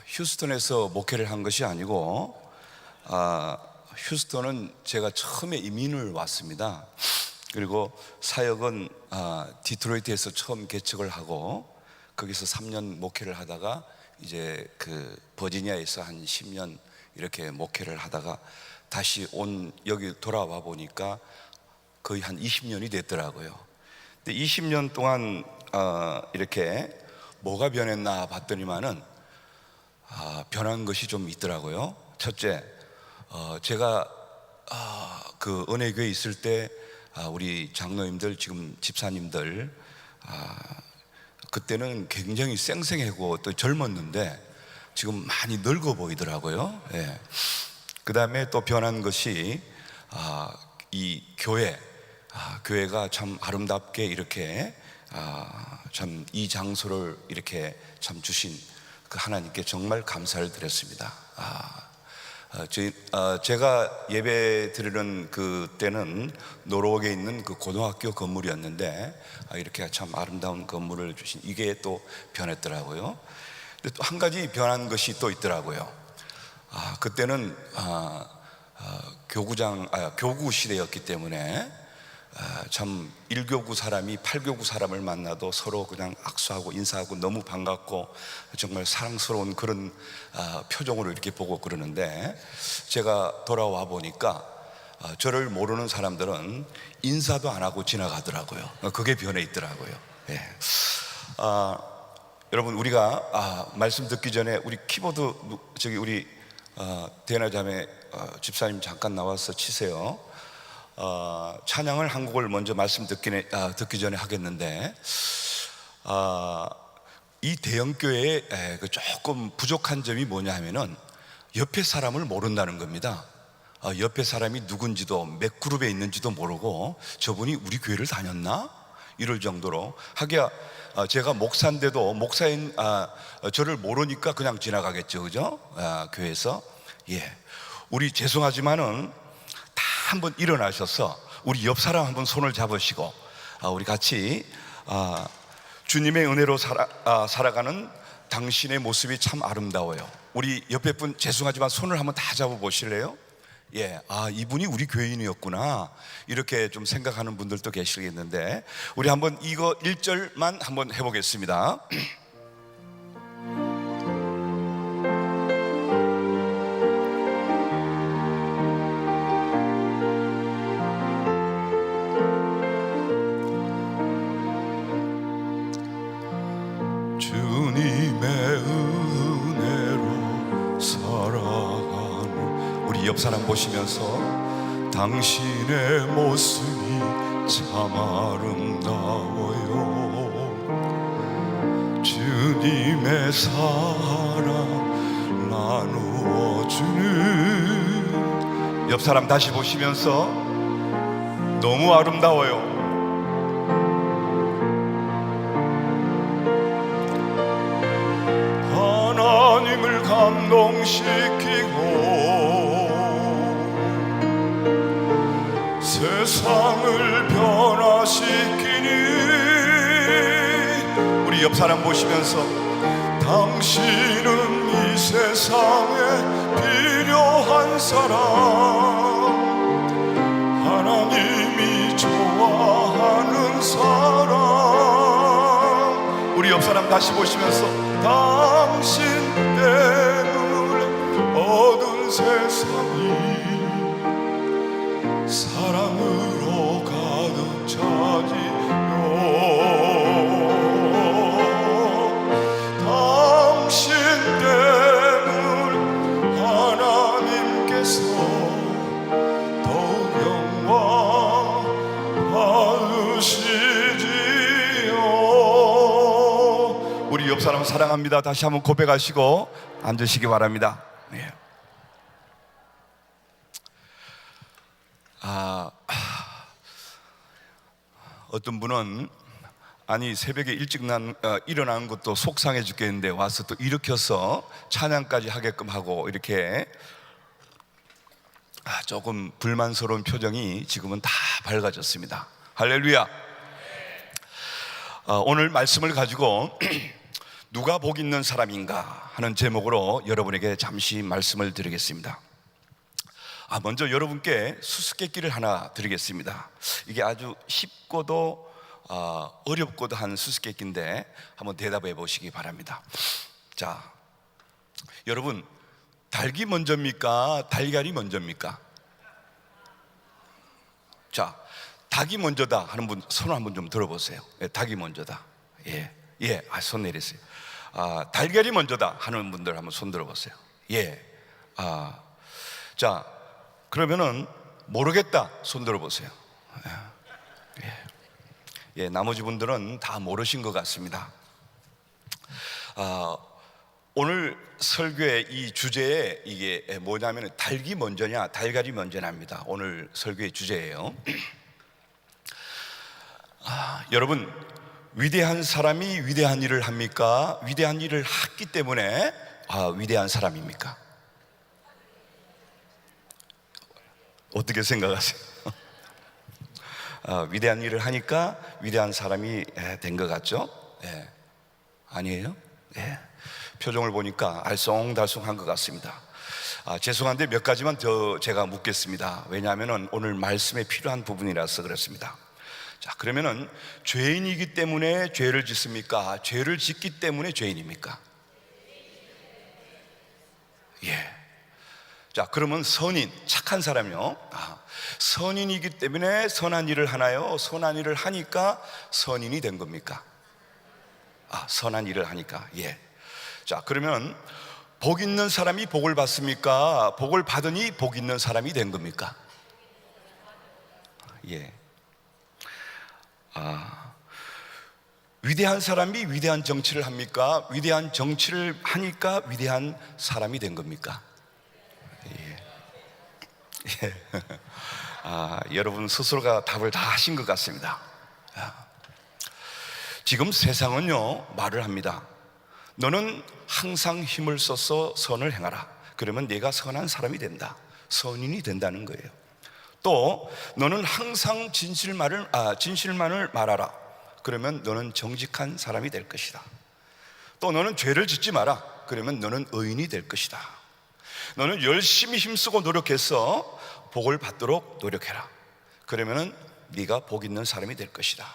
휴스턴에서 목회를 한 것이 아니고 휴스턴은 제가 처음에 이민을 왔습니다. 그리고 사역은 디트로이트에서 처음 개척을 하고 거기서 3년 목회를 하다가 이제 그 버지니아에서 한 10년 이렇게 목회를 하다가 다시 여기 돌아와 보니까 거의 한 20년이 됐더라고요. 근데 20년 동안 이렇게 뭐가 변했나 봤더니만은 변한 것이 좀 있더라고요. 첫째, 제가 그 은혜교회에 있을 때 우리 장로님들, 지금 집사님들 그때는 굉장히 쌩쌩하고 또 젊었는데 지금 많이 늙어 보이더라고요. 예. 그 다음에 또 변한 것이 이 교회가 참 아름답게 이렇게 참 이 장소를 이렇게 참 주신 그 하나님께 정말 감사를 드렸습니다. 제가 예배 드리는 그때는 노르웨이에 있는 그 고등학교 건물이었는데 이렇게 참 아름다운 건물을 주신 이게 또 변했더라고요. 근데 또 한 가지 변한 것이 또 있더라고요. 그때는 교구 시대였기 때문에 참 1교구 사람이 8교구 사람을 만나도 서로 그냥 악수하고 인사하고 너무 반갑고 정말 사랑스러운 그런 표정으로 이렇게 보고 그러는데, 제가 돌아와 보니까 저를 모르는 사람들은 인사도 안 하고 지나가더라고요. 그게 변해 있더라고요. 예. 여러분, 우리가 말씀 듣기 전에 우리 키보드 우리 대나 자매 집사님 잠깐 나와서 치세요. 찬양을 한 곡을 먼저 말씀 듣기 전에 하겠는데, 이 대형교회에 조금 부족한 점이 뭐냐 하면은 옆에 사람을 모른다는 겁니다. 옆에 사람이 누군지도 몇 그룹에 있는지도 모르고 저분이 우리 교회를 다녔나? 이럴 정도로 하기야 제가 목사인데도 목사인 저를 모르니까 그냥 지나가겠죠, 그죠? 교회에서. 예, 우리 죄송하지만은 다 한번 일어나셔서 우리 옆 사람 한번 손을 잡으시고 우리 같이 주님의 은혜로 살아가는 당신의 모습이 참 아름다워요. 우리 옆에 분 죄송하지만 손을 한번 다 잡아 보실래요? 예, 이분이 우리 교인이었구나 이렇게 좀 생각하는 분들도 계시겠는데, 우리 한번 이거 1절만 한번 해보겠습니다. 주님의 은혜로 살아가는 우리 옆 사람 보시면서 당신의 모습이 참 아름다워요. 주님의 사랑 나누어주는 옆 사람 다시 보시면서 너무 아름다워요. 하나님을 감동시키고 세상을 변화시키니 우리 옆 사람 보시면서 당신은 이 세상에 필요한 사람, 하나님이 좋아하는 사람. 우리 옆 사람 다시 보시면서 당신 때문에 어두운 세상이 사랑으로 가득 차지요. 당신 때문에 하나님께서 더욱 영광 받으시지요. 우리 옆 사람 사랑합니다. 다시 한번 고백하시고 앉으시기 바랍니다. 네. 어떤 분은 새벽에 일찍 일어나는 것도 속상해 죽겠는데 와서 또 일으켜서 찬양까지 하게끔 하고 이렇게 조금 불만스러운 표정이 지금은 다 밝아졌습니다. 할렐루야. 오늘 말씀을 가지고 누가 복 있는 사람인가 하는 제목으로 여러분에게 잠시 말씀을 드리겠습니다. 먼저 여러분께 수수께끼를 하나 드리겠습니다. 이게 아주 쉽고도 어렵고도 한 수수께끼인데 한번 대답해 보시기 바랍니다. 자, 여러분, 닭이 먼저입니까? 달걀이 먼저입니까? 자, 닭이 먼저다 하는 분 손 한번 좀 들어보세요. 닭이 먼저다. 손 내리세요. 달걀이 먼저다 하는 분들 한번 손 들어보세요. 자, 그러면은 모르겠다 손 들어보세요. 나머지 분들은 다 모르신 것 같습니다. 오늘 설교의 이 주제에 이게 뭐냐면 닭이 먼저냐 달걀이 먼저냐입니다. 오늘 설교의 주제예요. 여러분, 위대한 사람이 위대한 일을 합니까? 위대한 일을 했기 때문에 위대한 사람입니까? 어떻게 생각하세요? 위대한 일을 하니까 위대한 사람이 된 것 같죠? 아니에요? 표정을 보니까 알쏭달쏭한 것 같습니다. 죄송한데 몇 가지만 더 제가 묻겠습니다. 왜냐하면 오늘 말씀에 필요한 부분이라서 그렇습니다. 자, 그러면은 죄인이기 때문에 죄를 짓습니까? 죄를 짓기 때문에 죄인입니까? 자, 그러면 선인, 착한 사람이요. 선인이기 때문에 선한 일을 하나요? 선한 일을 하니까 선인이 된 겁니까? 선한 일을 하니까. 자, 그러면 복 있는 사람이 복을 받습니까? 복을 받으니 복 있는 사람이 된 겁니까? 위대한 사람이 위대한 정치를 합니까? 위대한 정치를 하니까 위대한 사람이 된 겁니까? 여러분 스스로가 답을 다 하신 것 같습니다. 지금 세상은요 말을 합니다. 너는 항상 힘을 써서 선을 행하라. 그러면 네가 선한 사람이 된다. 선인이 된다는 거예요. 또 너는 항상 진실만을 말하라. 그러면 너는 정직한 사람이 될 것이다. 또 너는 죄를 짓지 마라. 그러면 너는 의인이 될 것이다. 너는 열심히 힘쓰고 노력해서 복을 받도록 노력해라. 그러면 네가 복 있는 사람이 될 것이다.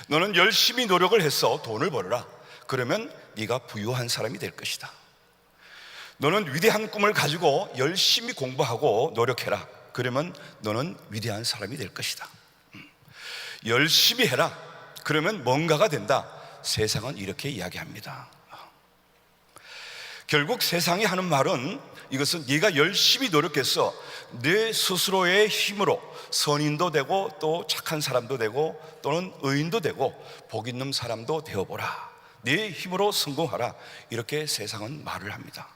너는 열심히 노력을 해서 돈을 벌어라. 그러면 네가 부유한 사람이 될 것이다. 너는 위대한 꿈을 가지고 열심히 공부하고 노력해라. 그러면 너는 위대한 사람이 될 것이다. 열심히 해라. 그러면 뭔가가 된다. 세상은 이렇게 이야기합니다. 결국 세상이 하는 말은 이것은 네가 열심히 노력해서 내 스스로의 힘으로 선인도 되고 또 착한 사람도 되고 또는 의인도 되고 복 있는 사람도 되어보라. 네 힘으로 성공하라. 이렇게 세상은 말을 합니다.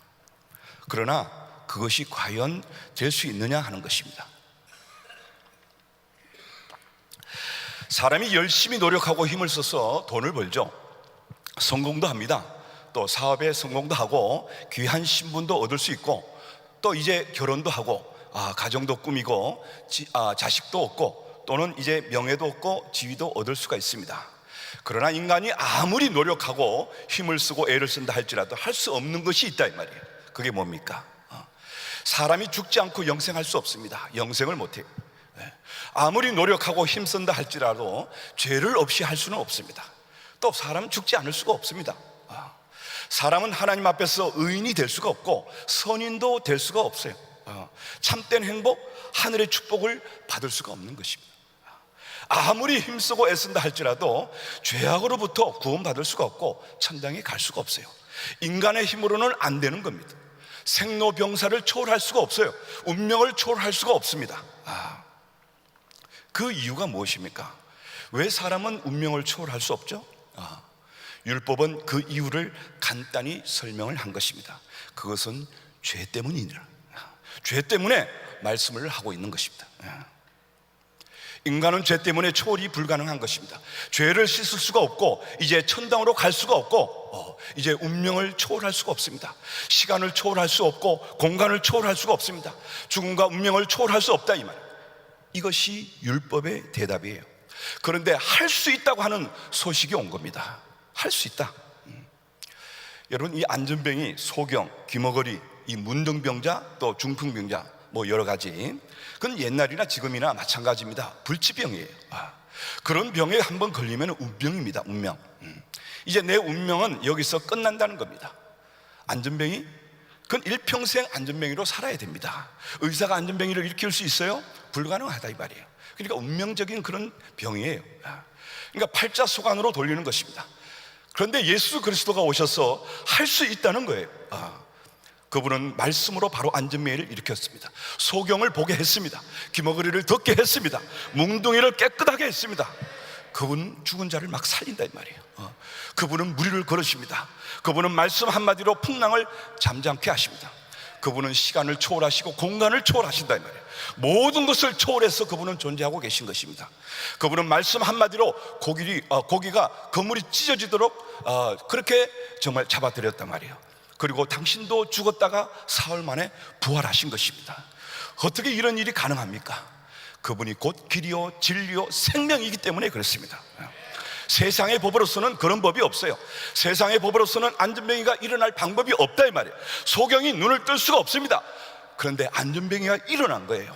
그러나 그것이 과연 될 수 있느냐 하는 것입니다. 사람이 열심히 노력하고 힘을 써서 돈을 벌죠. 성공도 합니다. 또 사업에 성공도 하고 귀한 신분도 얻을 수 있고 또 이제 결혼도 하고 가정도 꾸미고 자식도 얻고 또는 이제 명예도 얻고 지위도 얻을 수가 있습니다. 그러나 인간이 아무리 노력하고 힘을 쓰고 애를 쓴다 할지라도 할 수 없는 것이 있다 이 말이에요. 그게 뭡니까? 사람이 죽지 않고 영생할 수 없습니다. 영생을 못해요. 아무리 노력하고 힘쓴다 할지라도 죄를 없이 할 수는 없습니다. 또 사람은 죽지 않을 수가 없습니다. 사람은 하나님 앞에서 의인이 될 수가 없고 선인도 될 수가 없어요. 참된 행복, 하늘의 축복을 받을 수가 없는 것입니다. 아무리 힘쓰고 애쓴다 할지라도 죄악으로부터 구원받을 수가 없고 천당에 갈 수가 없어요. 인간의 힘으로는 안 되는 겁니다. 생로병사를 초월할 수가 없어요. 운명을 초월할 수가 없습니다. 그 이유가 무엇입니까? 왜 사람은 운명을 초월할 수 없죠? 율법은 그 이유를 간단히 설명을 한 것입니다. 그것은 죄 때문이니라. 죄 때문에 말씀을 하고 있는 것입니다. 인간은 죄 때문에 초월이 불가능한 것입니다. 죄를 씻을 수가 없고 이제 천당으로 갈 수가 없고 이제 운명을 초월할 수가 없습니다. 시간을 초월할 수 없고 공간을 초월할 수가 없습니다. 죽음과 운명을 초월할 수 없다 이 말. 이것이 율법의 대답이에요. 그런데 할 수 있다고 하는 소식이 온 겁니다. 할 수 있다. 여러분, 이 안전병이 소경, 귀머거리, 이 문둥병자, 또 중풍병자, 뭐 여러 가지, 그건 옛날이나 지금이나 마찬가지입니다. 불치병이에요. 그런 병에 한번 걸리면 운명입니다. 운명. 이제 내 운명은 여기서 끝난다는 겁니다. 안전병이, 그건 일평생 안전병이로 살아야 됩니다. 의사가 안전병이를 일으킬 수 있어요? 불가능하다 이 말이에요. 그러니까 운명적인 그런 병이에요. 그러니까 팔자소관으로 돌리는 것입니다. 그런데 예수 그리스도가 오셔서 할 수 있다는 거예요. 그분은 말씀으로 바로 안전병을 일으켰습니다. 소경을 보게 했습니다. 귀머거리를 듣게 했습니다. 뭉둥이를 깨끗하게 했습니다. 그분은 죽은 자를 막 살린다 이 말이에요. 그분은 무리를 걸으십니다. 그분은 말씀 한마디로 풍랑을 잠잠케 하십니다. 그분은 시간을 초월하시고 공간을 초월하신다 이 말이에요. 모든 것을 초월해서 그분은 존재하고 계신 것입니다. 그분은 말씀 한마디로 고기가 그물이 찢어지도록 그렇게 정말 잡아들였단 말이에요. 그리고 당신도 죽었다가 사흘 만에 부활하신 것입니다. 어떻게 이런 일이 가능합니까? 그분이 곧 길이요 진리요 생명이기 때문에 그렇습니다. 세상의 법으로서는 그런 법이 없어요. 세상의 법으로서는 안전병이가 일어날 방법이 없다 이 말이에요. 소경이 눈을 뜰 수가 없습니다. 그런데 안전병이가 일어난 거예요.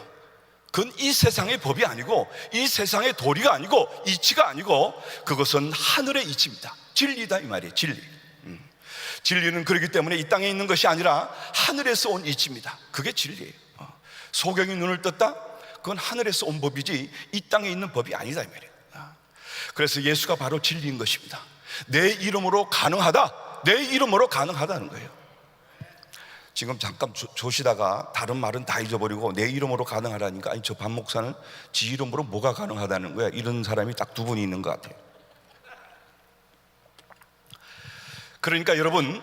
그건 이 세상의 법이 아니고, 이 세상의 도리가 아니고, 이치가 아니고, 그것은 하늘의 이치입니다. 진리다 이 말이에요. 진리. 진리는 그렇기 때문에 이 땅에 있는 것이 아니라 하늘에서 온 이치입니다. 그게 진리예요. 소경이 눈을 떴다? 그건 하늘에서 온 법이지 이 땅에 있는 법이 아니다 이 말이에요. 그래서 예수가 바로 진리인 것입니다. 내 이름으로 가능하다, 내 이름으로 가능하다는 거예요. 지금 잠깐 조시다가 다른 말은 다 잊어버리고 내 이름으로 가능하다니까, 아니 저 반 목사는 지 이름으로 뭐가 가능하다는 거야, 이런 사람이 딱 두 분이 있는 것 같아요. 그러니까 여러분,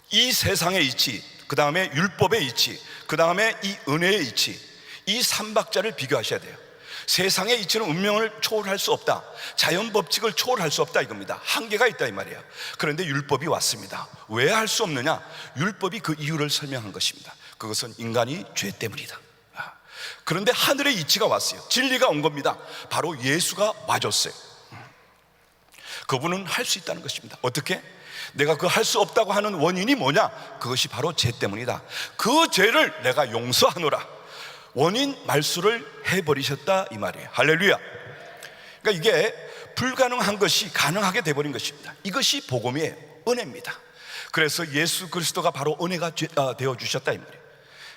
이 세상의 이치, 그 다음에 율법의 이치, 그 다음에 이 은혜의 이치, 이 삼박자를 비교하셔야 돼요. 세상의 이치는 운명을 초월할 수 없다, 자연 법칙을 초월할 수 없다 이겁니다. 한계가 있다 이 말이에요. 그런데 율법이 왔습니다. 왜 할 수 없느냐? 율법이 그 이유를 설명한 것입니다. 그것은 인간이 죄 때문이다. 그런데 하늘의 이치가 왔어요. 진리가 온 겁니다. 바로 예수가 와줬어요. 그분은 할 수 있다는 것입니다. 어떻게? 내가 그 할 수 없다고 하는 원인이 뭐냐? 그것이 바로 죄 때문이다. 그 죄를 내가 용서하노라. 원인 말수를 해버리셨다 이 말이에요. 할렐루야. 그러니까 이게 불가능한 것이 가능하게 돼버린 것입니다. 이것이 복음이에요. 은혜입니다. 그래서 예수 그리스도가 바로 은혜가 되어주셨다 이 말이에요.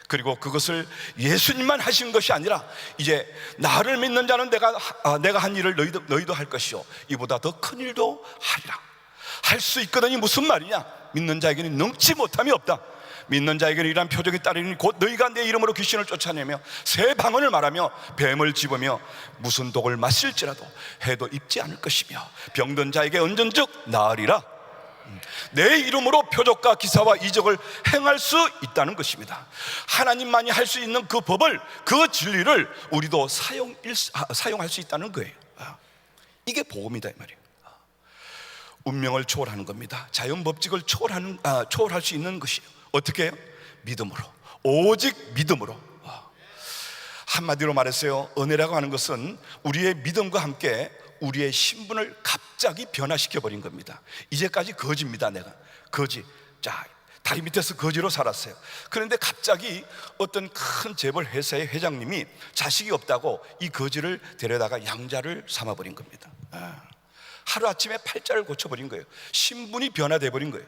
그리고 그것을 예수님만 하신 것이 아니라 이제 나를 믿는 자는 내가 한 일을 너희도 할 것이요 이보다 더 큰 일도 하리라. 할 수 있거든이 무슨 말이냐? 믿는 자에게는 능치 못함이 없다. 믿는 자에게는 이러한 표적이 따르니 곧 너희가 내 이름으로 귀신을 쫓아내며 새 방언을 말하며 뱀을 집으며 무슨 독을 마실지라도 해도 입지 않을 것이며 병든 자에게 언전즉 나으리라. 내 이름으로 표적과 기사와 이적을 행할 수 있다는 것입니다. 하나님만이 할 수 있는 그 법을, 그 진리를 우리도 사용할 수 있다는 거예요. 이게 복음이다 이 말이에요. 운명을 초월하는 겁니다. 자연 법칙을 초월할 수 있는 것이에요. 어떻게 해요? 믿음으로, 오직 믿음으로. 한마디로 말했어요. 은혜라고 하는 것은 우리의 믿음과 함께 우리의 신분을 갑자기 변화시켜 버린 겁니다. 이제까지 거지입니다. 내가 거지, 자 다리 밑에서 거지로 살았어요. 그런데 갑자기 어떤 큰 재벌 회사의 회장님이 자식이 없다고 이 거지를 데려다가 양자를 삼아버린 겁니다. 하루아침에 팔자를 고쳐버린 거예요. 신분이 변화돼 버린 거예요.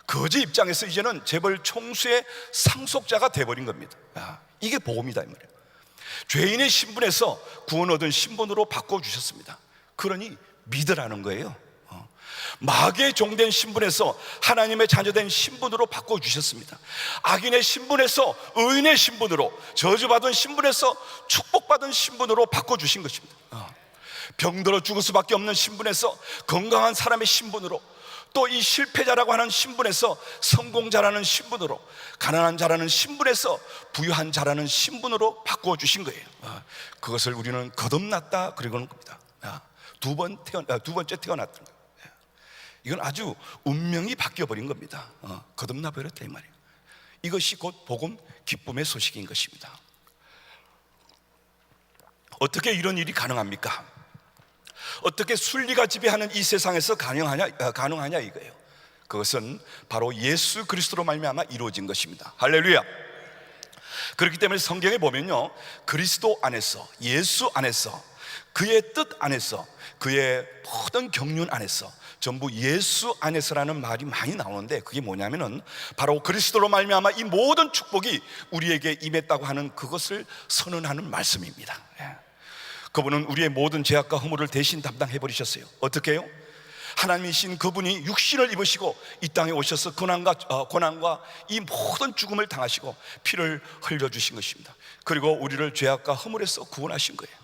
거지 입장에서 이제는 재벌 총수의 상속자가 돼버린 겁니다. 이게 복음이다 이 말이에요. 죄인의 신분에서 구원 얻은 신분으로 바꿔주셨습니다. 그러니 믿으라는 거예요. 마귀의 종된 신분에서 하나님의 자녀된 신분으로 바꿔주셨습니다. 악인의 신분에서 의인의 신분으로, 저주받은 신분에서 축복받은 신분으로 바꿔주신 것입니다. 병들어 죽을 수밖에 없는 신분에서 건강한 사람의 신분으로, 또 이 실패자라고 하는 신분에서 성공자라는 신분으로, 가난한 자라는 신분에서 부유한 자라는 신분으로 바꾸어 주신 거예요. 그것을 우리는 거듭났다 그러는 겁니다. 두 번째 태어났던 거예요. 이건 아주 운명이 바뀌어 버린 겁니다. 거듭나 버렸다 이 말이에요. 이것이 곧 복음 기쁨의 소식인 것입니다. 어떻게 이런 일이 가능합니까? 어떻게 순리가 지배하는 이 세상에서 가능하냐 이거예요. 그것은 바로 예수 그리스도로 말미암아 이루어진 것입니다. 할렐루야. 그렇기 때문에 성경에 보면요, 그리스도 안에서, 예수 안에서, 그의 뜻 안에서, 그의 모든 경륜 안에서, 전부 예수 안에서라는 말이 많이 나오는데, 그게 뭐냐면은 바로 그리스도로 말미암아 이 모든 축복이 우리에게 임했다고 하는 그것을 선언하는 말씀입니다. 그분은 우리의 모든 죄악과 허물을 대신 담당해 버리셨어요. 어떻게 해요? 하나님이신 그분이 육신을 입으시고 이 땅에 오셔서 고난과 이 모든 죽음을 당하시고 피를 흘려주신 것입니다. 그리고 우리를 죄악과 허물에서 구원하신 거예요.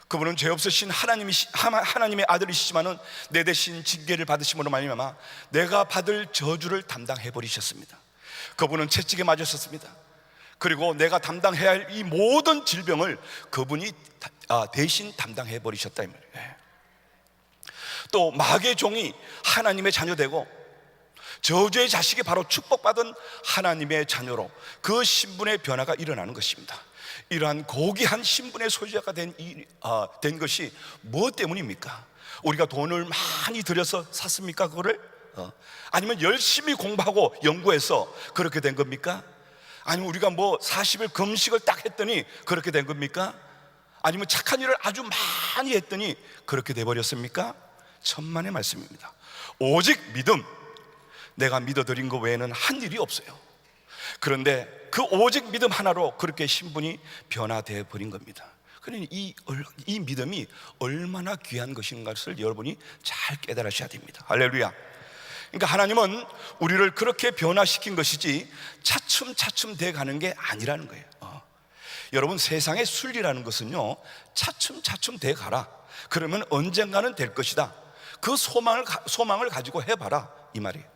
그분은 죄 없으신 하나님의 아들이시지만은 내 대신 징계를 받으심으로 말미암아 내가 받을 저주를 담당해 버리셨습니다. 그분은 채찍에 맞으셨습니다. 그리고 내가 담당해야 할 이 모든 질병을 그분이 대신 담당해 버리셨다 이 말이에요. 또 마귀의 종이 하나님의 자녀되고 저주의 자식이 바로 축복받은 하나님의 자녀로 그 신분의 변화가 일어나는 것입니다. 이러한 고귀한 신분의 소유자가 된 것이 무엇 때문입니까? 우리가 돈을 많이 들여서 샀습니까? 그거를? 아니면 열심히 공부하고 연구해서 그렇게 된 겁니까? 아니면 우리가 40일 금식을 딱 했더니 그렇게 된 겁니까? 아니면 착한 일을 아주 많이 했더니 그렇게 돼버렸습니까? 천만의 말씀입니다. 오직 믿음, 내가 믿어드린 것 외에는 한 일이 없어요. 그런데 그 오직 믿음 하나로 그렇게 신분이 변화되어 버린 겁니다. 그러니 이 믿음이 얼마나 귀한 것인 것을 여러분이 잘 깨달으셔야 됩니다. 할렐루야. 그러니까 하나님은 우리를 그렇게 변화시킨 것이지 차츰차츰 돼가는 게 아니라는 거예요. 여러분, 세상의 순리라는 것은요, 차츰차츰 돼가라, 그러면 언젠가는 될 것이다, 그 소망을 가지고 해봐라, 이 말이에요.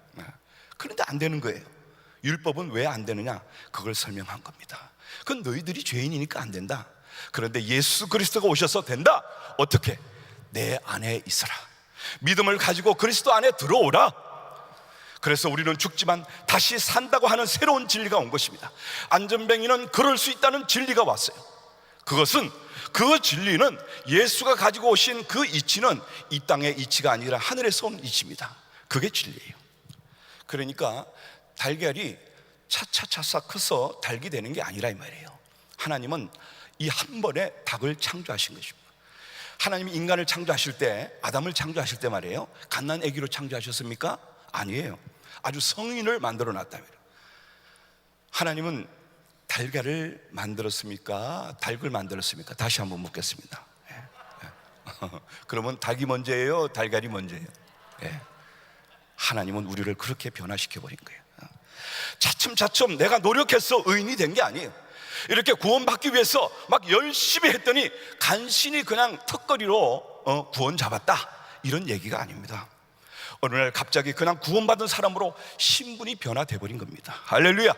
그런데 안 되는 거예요. 율법은 왜 안 되느냐? 그걸 설명한 겁니다. 그건 너희들이 죄인이니까 안 된다. 그런데 예수 그리스도가 오셔서 된다. 어떻게? 내 안에 있어라. 믿음을 가지고 그리스도 안에 들어오라. 그래서 우리는 죽지만 다시 산다고 하는 새로운 진리가 온 것입니다. 안전뱅이는 그럴 수 있다는 진리가 왔어요. 그 진리는 예수가 가지고 오신 그 이치는 이 땅의 이치가 아니라 하늘에서 온 이치입니다. 그게 진리예요. 그러니까 달걀이 차차차차 커서 닭이 되는 게 아니라 이 말이에요. 하나님은 이 한 번에 닭을 창조하신 것입니다. 하나님이 인간을 창조하실 때, 아담을 창조하실 때 말이에요, 갓난 아기로 창조하셨습니까? 아니에요. 아주 성인을 만들어 놨다며. 하나님은 달걀을 만들었습니까? 닭을 만들었습니까? 다시 한번 묻겠습니다. 그러면 닭이 먼저예요? 달걀이 먼저예요? 하나님은 우리를 그렇게 변화시켜 버린 거예요. 차츰차츰 내가 노력해서 의인이 된 게 아니에요. 이렇게 구원받기 위해서 막 열심히 했더니 간신히 그냥 턱걸이로 구원 잡았다, 이런 얘기가 아닙니다. 어느 날 갑자기 그냥 구원받은 사람으로 신분이 변화돼 버린 겁니다. 할렐루야.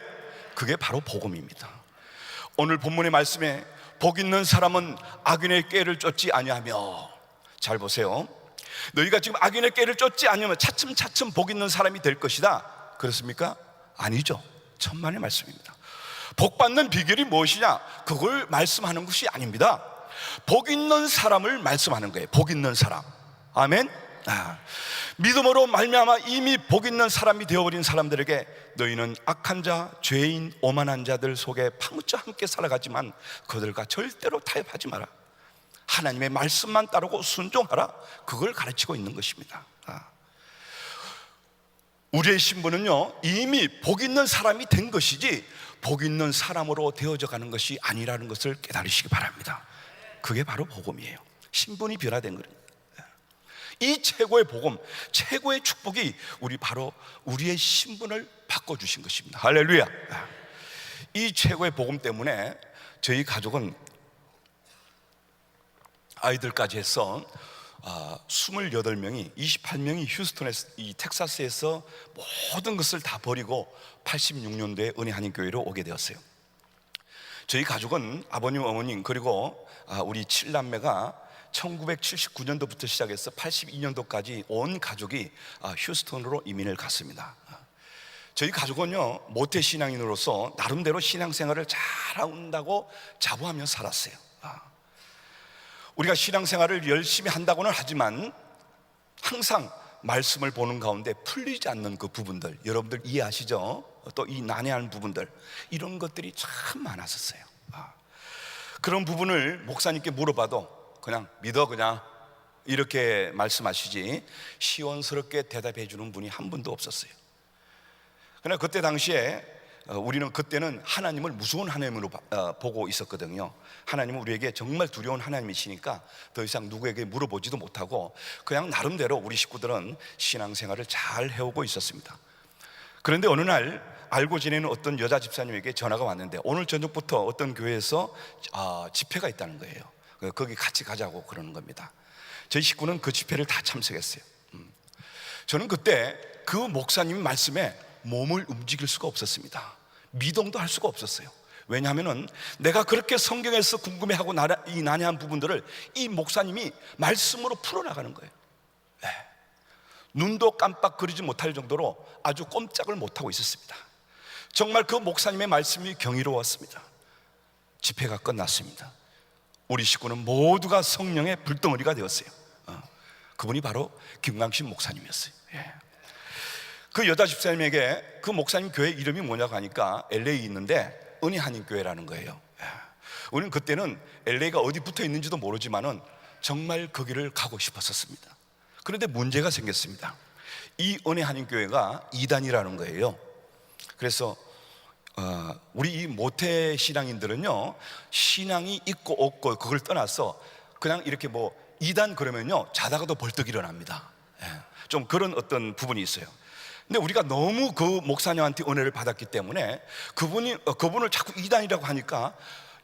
그게 바로 복음입니다. 오늘 본문의 말씀에 복 있는 사람은 악인의 꾀를 쫓지 아니하며, 잘 보세요. 너희가 지금 악인의 꾀를 쫓지 않으면 차츰차츰 복 있는 사람이 될 것이다, 그렇습니까? 아니죠. 천만의 말씀입니다. 복 받는 비결이 무엇이냐? 그걸 말씀하는 것이 아닙니다. 복 있는 사람을 말씀하는 거예요. 복 있는 사람. 아멘. 믿음으로 말미암아 이미 복 있는 사람이 되어버린 사람들에게 너희는 악한 자, 죄인, 오만한 자들 속에 파묻혀 함께 살아가지만 그들과 절대로 타협하지 마라. 하나님의 말씀만 따르고 순종하라. 그걸 가르치고 있는 것입니다. 우리의 신분은요, 이미 복 있는 사람이 된 것이지 복 있는 사람으로 되어져 가는 것이 아니라는 것을 깨달으시기 바랍니다. 그게 바로 복음이에요. 신분이 변화된 거예요. 이 최고의 복음, 최고의 축복이 바로 우리의 신분을 바꿔주신 것입니다. 할렐루야. 이 최고의 복음 때문에 저희 가족은 아이들까지 해서 28명이 28명이 휴스턴에서, 이 텍사스에서 모든 것을 다 버리고 86년도에 은혜 한인교회로 오게 되었어요. 저희 가족은 아버님, 어머님, 그리고 우리 7남매가 1979년도부터 시작해서 82년도까지 온 가족이 휴스턴으로 이민을 갔습니다. 저희 가족은요, 모태 신앙인으로서 나름대로 신앙생활을 잘한다고 자부하며 살았어요. 우리가 신앙생활을 열심히 한다고는 하지만 항상 말씀을 보는 가운데 풀리지 않는 그 부분들, 여러분들 이해하시죠? 또 이 난해한 부분들, 이런 것들이 참 많았었어요. 그런 부분을 목사님께 물어봐도 그냥 믿어, 그냥 이렇게 말씀하시지 시원스럽게 대답해 주는 분이 한 분도 없었어요. 그러나 그때 당시에 우리는 그때는 하나님을 무서운 하나님으로 보고 있었거든요. 하나님은 우리에게 정말 두려운 하나님이시니까 더 이상 누구에게 물어보지도 못하고 그냥 나름대로 우리 식구들은 신앙생활을 잘 해오고 있었습니다. 그런데 어느 날 알고 지내는 어떤 여자 집사님에게 전화가 왔는데 오늘 저녁부터 어떤 교회에서 집회가 있다는 거예요. 거기 같이 가자고 그러는 겁니다. 저희 식구는 그 집회를 다 참석했어요. 저는 그때 그 목사님 말씀에 몸을 움직일 수가 없었습니다. 미동도 할 수가 없었어요. 왜냐하면 내가 그렇게 성경에서 궁금해하고 이 난해한 부분들을 이 목사님이 말씀으로 풀어나가는 거예요. 눈도 깜빡거리지 못할 정도로 아주 꼼짝을 못하고 있었습니다. 정말 그 목사님의 말씀이 경이로웠습니다. 집회가 끝났습니다. 우리 식구는 모두가 성령의 불덩어리가 되었어요. 그분이 바로 김광신 목사님이었어요. 그 여자 집사님에게 그 목사님 교회 이름이 뭐냐고 하니까 LA에 있는데 은혜 한인 교회라는 거예요. 우리는 그때는 LA가 어디 붙어 있는지도 모르지만은 정말 거기를 가고 싶었었습니다. 그런데 문제가 생겼습니다. 이 은혜 한인 교회가 이단이라는 거예요. 그래서 우리 이 모태 신앙인들은요, 신앙이 있고 없고 그걸 떠나서 그냥 이렇게 뭐 이단 그러면요 자다가도 벌떡 일어납니다. 좀 그런 어떤 부분이 있어요. 근데 우리가 너무 그 목사님한테 은혜를 받았기 때문에 그분을 자꾸 이단이라고 하니까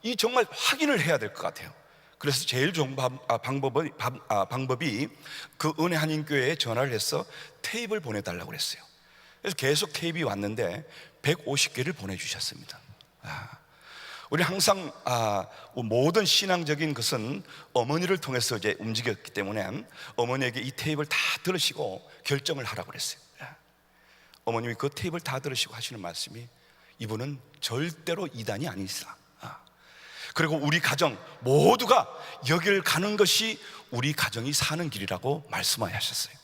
이 정말 확인을 해야 될 것 같아요. 그래서 제일 좋은 방법이 그 은혜 한인교회에 전화를 해서 테이프를 보내달라고 그랬어요. 그래서 계속 테이프가 왔는데 150개를 보내주셨습니다. 우리 항상 모든 신앙적인 것은 어머니를 통해서 이제 움직였기 때문에 어머니에게 이 테이프를 다 들으시고 결정을 하라고 그랬어요. 어머님이 그 테이프를 다 들으시고 하시는 말씀이 이분은 절대로 이단이 아니시다. 그리고 우리 가정 모두가 여기를 가는 것이 우리 가정이 사는 길이라고 말씀하셨어요.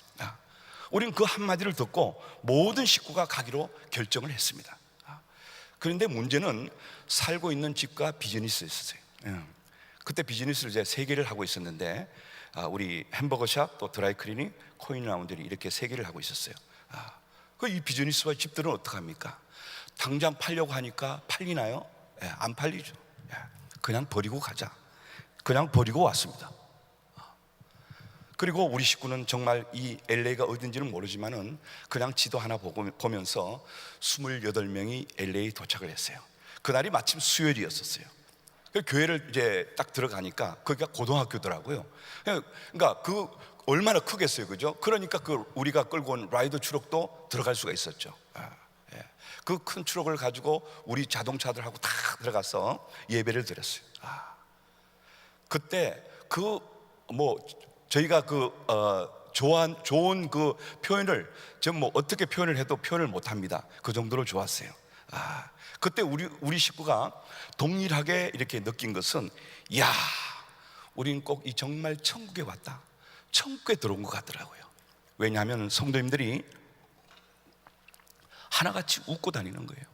우리는 그 한마디를 듣고 모든 식구가 가기로 결정을 했습니다. 그런데 문제는 살고 있는 집과 비즈니스였어요. 그때 비즈니스를 이제 3개를 하고 있었는데 우리 햄버거샵 또 드라이클리닝 코인 라운드리 이렇게 3개를 하고 있었어요. 이 비즈니스와 집들은 어떡합니까? 당장 팔려고 하니까 팔리나요? 안 팔리죠. 그냥 버리고 가자. 그냥 버리고 왔습니다. 그리고 우리 식구는 정말 이 LA가 어딘지는 모르지만은 그냥 지도 하나 보면서 28명이 LA 도착을 했어요. 그날이 마침 수요일이었었어요. 교회를 이제 딱 들어가니까 거기가 고등학교더라고요. 그러니까 그 얼마나 크겠어요, 그죠? 그러니까 그 우리가 끌고 온 라이더 트럭도 들어갈 수가 있었죠. 그 큰 트럭을 가지고 우리 자동차들하고 다 들어가서 예배를 드렸어요. 그때 저희가 좋은 그 표현을 지금 어떻게 표현을 해도 표현을 못합니다. 그 정도로 좋았어요. 그때 우리 식구가 동일하게 이렇게 느낀 것은, 야, 우리는 꼭 이 정말 천국에 왔다, 천국에 들어온 것 같더라고요. 왜냐하면 성도님들이 하나같이 웃고 다니는 거예요.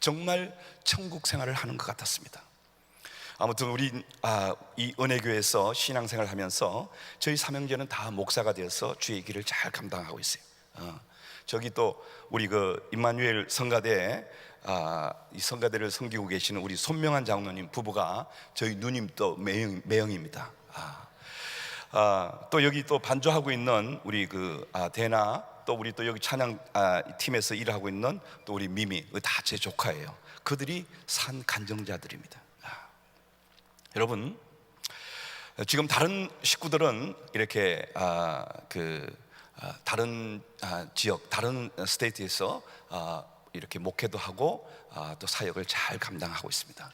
정말 천국 생활을 하는 것 같았습니다. 아무튼 우리 이 은혜교회에서 신앙생활을 하면서 저희 삼형제는 다 목사가 되어서 주의 길을 잘 감당하고 있어요. 저기 또 우리 그 임마누엘 성가대에 이 성가대를 섬기고 계시는 우리 손명한 장로님 부부가 저희 누님 또 매형입니다. 또 여기 또 반주하고 있는 우리 그 대나, 또 우리 또 여기 찬양 팀에서 일하고 있는 또 우리 미미, 다 제 조카예요. 그들이 산 간정자들입니다. 여러분, 지금 다른 식구들은 이렇게 다른 지역, 다른 스테이트에서 이렇게 목회도 하고 또 사역을 잘 감당하고 있습니다.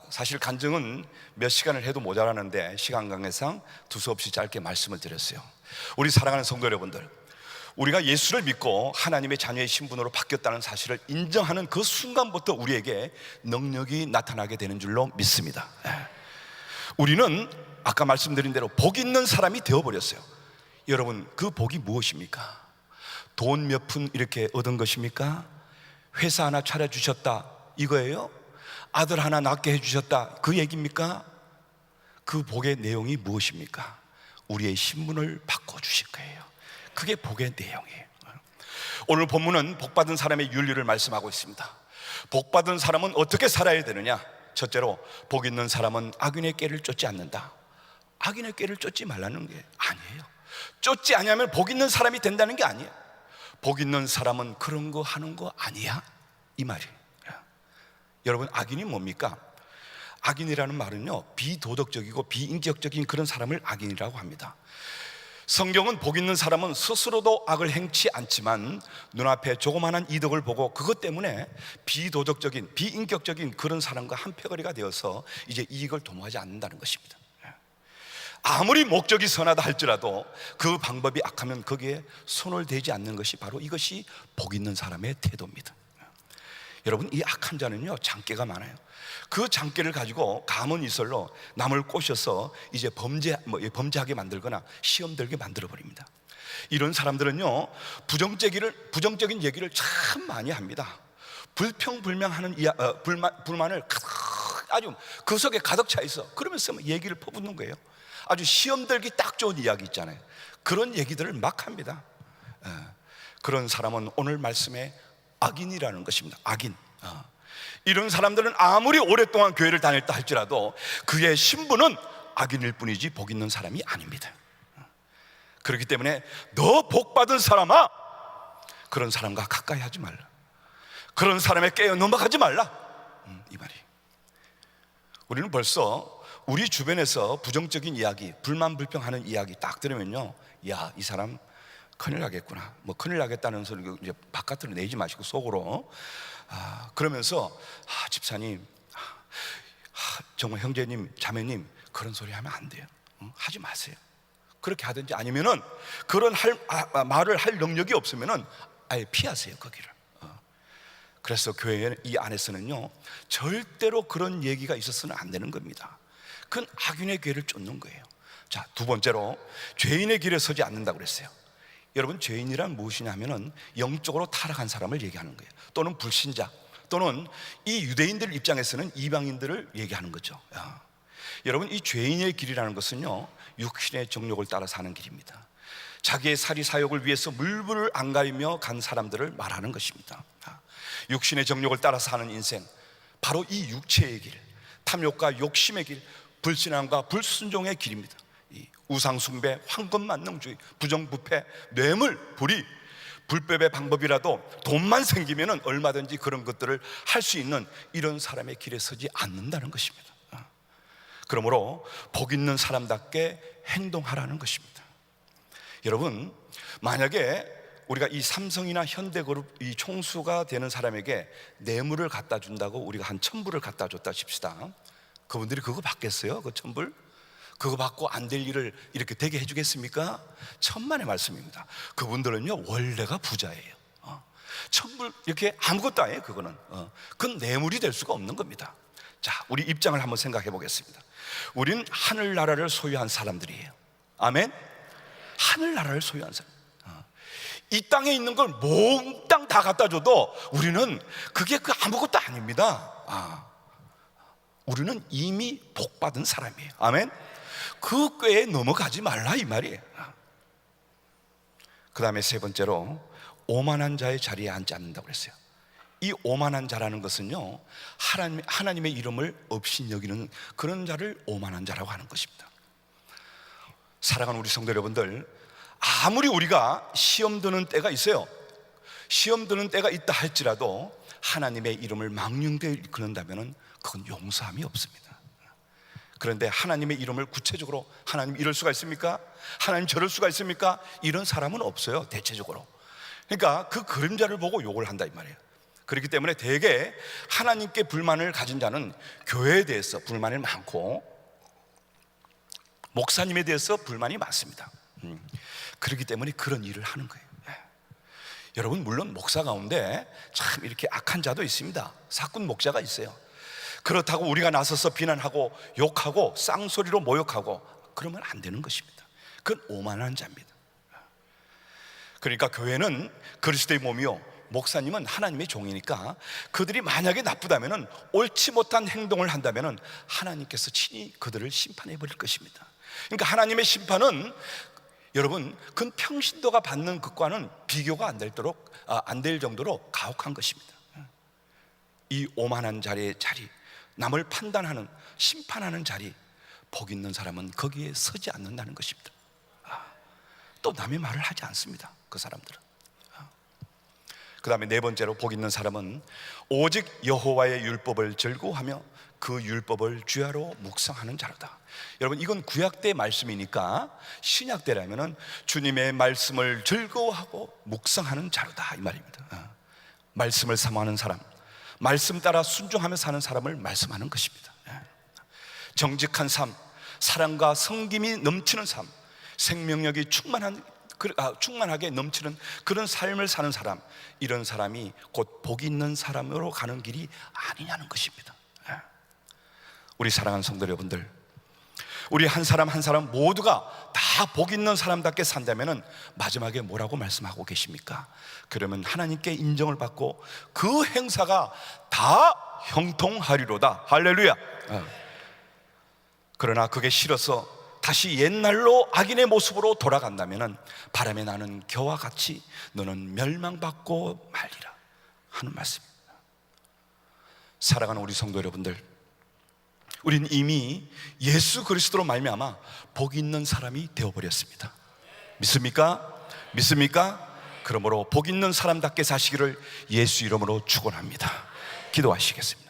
사실 간증은 몇 시간을 해도 모자라는데 시간 관계상 두서없이 짧게 말씀을 드렸어요. 우리 사랑하는 성도 여러분들, 우리가 예수를 믿고 하나님의 자녀의 신분으로 바뀌었다는 사실을 인정하는 그 순간부터 우리에게 능력이 나타나게 되는 줄로 믿습니다. 우리는 아까 말씀드린 대로 복 있는 사람이 되어버렸어요. 여러분, 그 복이 무엇입니까? 돈 몇 푼 이렇게 얻은 것입니까? 회사 하나 차려주셨다 이거예요? 아들 하나 낳게 해주셨다 그 얘기입니까? 그 복의 내용이 무엇입니까? 우리의 신분을 바꿔주신 거예요. 그게 복의 내용이에요. 오늘 본문은 복받은 사람의 윤리를 말씀하고 있습니다. 복받은 사람은 어떻게 살아야 되느냐? 첫째로, 복 있는 사람은 악인의 꾀를 쫓지 않는다. 악인의 꾀를 쫓지 말라는 게 아니에요. 쫓지 않으면 복 있는 사람이 된다는 게 아니에요. 복 있는 사람은 그런 거 하는 거 아니야, 이 말이에요. 여러분, 악인이 뭡니까? 악인이라는 말은요, 비도덕적이고 비인격적인 그런 사람을 악인이라고 합니다. 성경은 복 있는 사람은 스스로도 악을 행치 않지만 눈앞에 조그마한 이득을 보고 그것 때문에 비도덕적인 비인격적인 그런 사람과 한패거리가 되어서 이제 이익을 도모하지 않는다는 것입니다. 아무리 목적이 선하다 할지라도 그 방법이 악하면 거기에 손을 대지 않는 것이 바로 이것이 복 있는 사람의 태도입니다. 여러분, 이 악한 자는요, 장깨가 많아요. 그 장깨를 가지고 가문이설로 남을 꼬셔서 이제 범죄하게 만들거나 시험 들게 만들어 버립니다. 이런 사람들은요, 부정적인 얘기를 참 많이 합니다. 불평불명하는 불만을 아주 그 속에 가득 차 있어. 그러면서 얘기를 퍼붓는 거예요. 아주 시험 들기 딱 좋은 이야기 있잖아요. 그런 얘기들을 막 합니다. 그런 사람은 오늘 말씀에 악인이라는 것입니다. 악인. 이런 사람들은 아무리 오랫동안 교회를 다녔다 할지라도 그의 신분은 악인일 뿐이지 복 있는 사람이 아닙니다. 그렇기 때문에 너 복 받은 사람아, 그런 사람과 가까이 하지 말라. 그런 사람에 깨어 넘어가지 말라, 이 말이. 우리는 벌써 우리 주변에서 부정적인 이야기, 불만불평하는 이야기 딱 들으면요, 야, 이 사람 큰일 나겠구나, 뭐 큰일 나겠다는 소리 이제 바깥으로 내지 마시고 속으로 그러면서 집사님, 정말 형제님, 자매님, 그런 소리 하면 안 돼요. 하지 마세요. 그렇게 하든지 아니면은 그런 말을 할 능력이 없으면은 아예 피하세요, 거기를. 그래서 교회 이 안에서는요, 절대로 그런 얘기가 있어서는 안 되는 겁니다. 그건 악인의 길을 쫓는 거예요. 자, 두 번째로, 죄인의 길에 서지 않는다고 그랬어요. 여러분, 죄인이란 무엇이냐 하면은 영적으로 타락한 사람을 얘기하는 거예요. 또는 불신자, 또는 이 유대인들 입장에서는 이방인들을 얘기하는 거죠. 여러분, 이 죄인의 길이라는 것은요, 육신의 정욕을 따라 사는 길입니다. 자기의 사리 사욕을 위해서 물불을 안 가리며 간 사람들을 말하는 것입니다. 육신의 정욕을 따라 사는 인생, 바로 이 육체의 길, 탐욕과 욕심의 길, 불신앙과 불순종의 길입니다. 우상숭배, 황금만능주의, 부정부패, 뇌물, 불의, 불법의 방법이라도 돈만 생기면 얼마든지 그런 것들을 할 수 있는 이런 사람의 길에 서지 않는다는 것입니다. 그러므로 복 있는 사람답게 행동하라는 것입니다. 여러분, 만약에 우리가 이 삼성이나 현대그룹 이 총수가 되는 사람에게 뇌물을 갖다 준다고 우리가 한 1,000불을 갖다 줬다 칩시다. 그분들이 그거 받겠어요? 그 1,000불? 그거 받고 안 될 일을 이렇게 되게 해주겠습니까? 천만의 말씀입니다. 그분들은요, 원래가 부자예요. 1,000불 이렇게 아무것도 아니에요. 그거는 그건 뇌물이 될 수가 없는 겁니다. 자, 우리 입장을 한번 생각해 보겠습니다. 우린 하늘나라를 소유한 사람들이에요. 아멘? 하늘나라를 소유한 사람. 이 땅에 있는 걸 몽땅 다 갖다 줘도 우리는 그게 아무것도 아닙니다. 우리는 이미 복받은 사람이에요. 아멘? 그 꾀에 넘어가지 말라, 이 말이에요. 그 다음에 세 번째로, 오만한 자의 자리에 앉지 않는다고 그랬어요. 이 오만한 자라는 것은요, 하나님의 이름을 업신여기는 그런 자를 오만한 자라고 하는 것입니다. 사랑하는 우리 성도 여러분들, 아무리 우리가 시험 드는 때가 있어요. 시험 드는 때가 있다 할지라도 하나님의 이름을 망령되이 일컫는다면 그건 용서함이 없습니다. 그런데 하나님의 이름을 구체적으로, 하나님 이럴 수가 있습니까? 하나님 저럴 수가 있습니까? 이런 사람은 없어요, 대체적으로. 그러니까 그 그림자를 보고 욕을 한다, 이 말이에요. 그렇기 때문에 대개 하나님께 불만을 가진 자는 교회에 대해서 불만이 많고 목사님에 대해서 불만이 많습니다. 그렇기 때문에 그런 일을 하는 거예요. 여러분, 물론 목사 가운데 참 이렇게 악한 자도 있습니다. 사꾼 목자가 있어요. 그렇다고 우리가 나서서 비난하고 욕하고 쌍소리로 모욕하고 그러면 안 되는 것입니다. 그건 오만한 자입니다. 그러니까 교회는 그리스도의 몸이요, 목사님은 하나님의 종이니까 그들이 만약에 나쁘다면은, 옳지 못한 행동을 한다면은 하나님께서 친히 그들을 심판해 버릴 것입니다. 그러니까 하나님의 심판은 여러분, 그 평신도가 받는 것과는 비교가 안 될 정도로 가혹한 것입니다. 이 오만한 자리의 자리, 남을 판단하는, 심판하는 자리, 복 있는 사람은 거기에 서지 않는다는 것입니다. 또 남의 말을 하지 않습니다, 그 사람들은. 그 다음에 네 번째로, 복 있는 사람은 오직 여호와의 율법을 즐거워하며 그 율법을 주야로 묵상하는 자로다. 여러분, 이건 구약 때 말씀이니까 신약 때라면은 주님의 말씀을 즐거워하고 묵상하는 자로다, 이 말입니다. 말씀을 사모하는 사람, 말씀 따라 순종하며 사는 사람을 말씀하는 것입니다. 정직한 삶, 사랑과 성김이 넘치는 삶, 생명력이 충만하게 넘치는 그런 삶을 사는 사람, 이런 사람이 곧 복 있는 사람으로 가는 길이 아니냐는 것입니다. 우리 사랑하는 성도 여러분들, 우리 한 사람 한 사람 모두가 다 복 있는 사람답게 산다면 마지막에 뭐라고 말씀하고 계십니까? 그러면 하나님께 인정을 받고 그 행사가 다 형통하리로다. 할렐루야. 그러나 그게 싫어서 다시 옛날로 악인의 모습으로 돌아간다면 바람에 나는 겨와 같이 너는 멸망받고 말리라 하는 말씀입니다. 사랑하는 우리 성도 여러분들, 우린 이미 예수 그리스도로 말미암아 복 있는 사람이 되어버렸습니다. 믿습니까? 믿습니까? 그러므로 복 있는 사람답게 사시기를 예수 이름으로 축원합니다. 기도하시겠습니다.